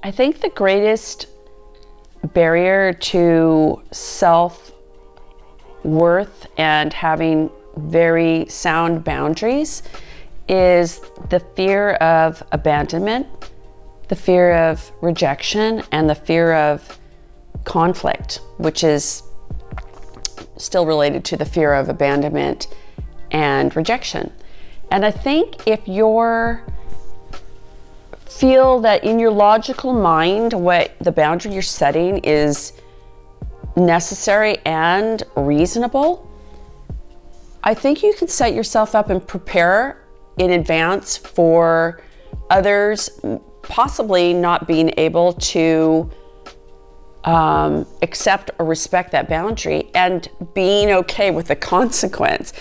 I think the greatest barrier to self-worth and having very sound boundaries is the fear of abandonment, the fear of rejection, and the fear of conflict, which is still related to the fear of abandonment and rejection. And I think if you're feel that in your logical mind what the boundary you're setting is necessary and reasonable, I think you can set yourself up and prepare in advance for others possibly not being able to accept or respect that boundary, and being okay with the consequence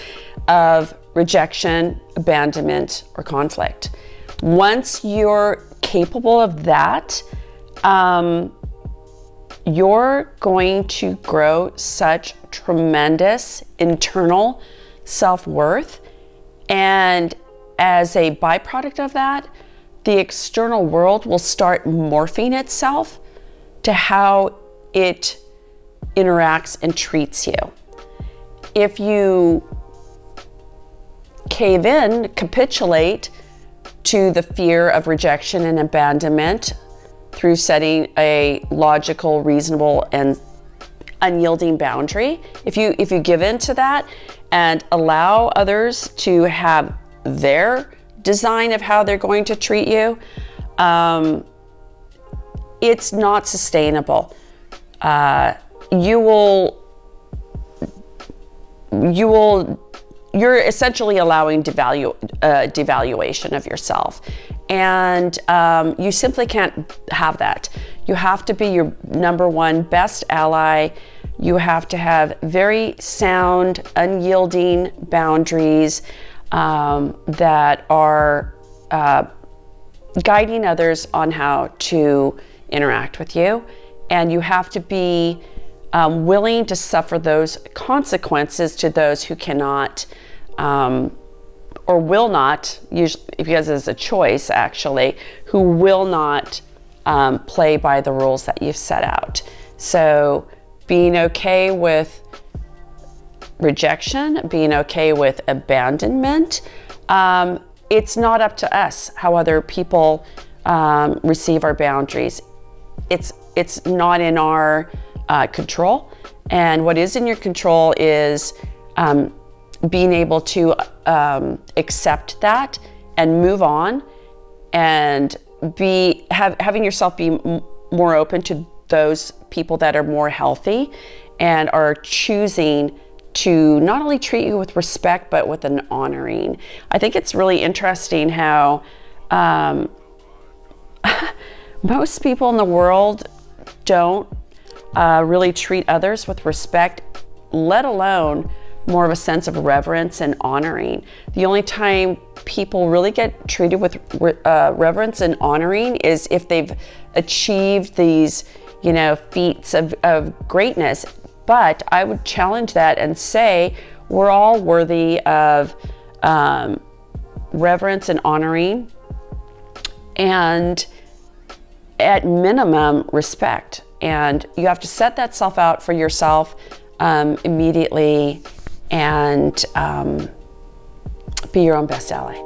of rejection, abandonment, or conflict. Once you're capable of that, you're going to grow such tremendous internal self-worth. And as a byproduct of that, the external world will start morphing itself to how it interacts and treats you. If you cave in, capitulate to the fear of rejection and abandonment through setting a logical, reasonable, and unyielding boundary, if you give in to that and allow others to have their design of how they're going to treat you, it's not sustainable. You're essentially allowing devaluation of yourself. And you simply can't have that. You have to be your number one best ally. You have to have very sound, unyielding boundaries that are guiding others on how to interact with you. And you have to be willing to suffer those consequences to those who cannot or will not, usually because it's a choice actually, who will not play by the rules that you've set out. So being okay with rejection, being okay with abandonment, it's not up to us how other people receive our boundaries. It's not in our control. And what is in your control is being able to accept that and move on, and having yourself be more open to those people that are more healthy and are choosing to not only treat you with respect but with an honoring. I think it's really interesting how most people in the world don't really treat others with respect, let alone more of a sense of reverence and honoring. The only time people really get treated with reverence and honoring is if they've achieved these, feats of greatness. But I would challenge that and say we're all worthy of reverence and honoring, and at minimum respect. And you have to set that self out for yourself immediately, and be your own best ally.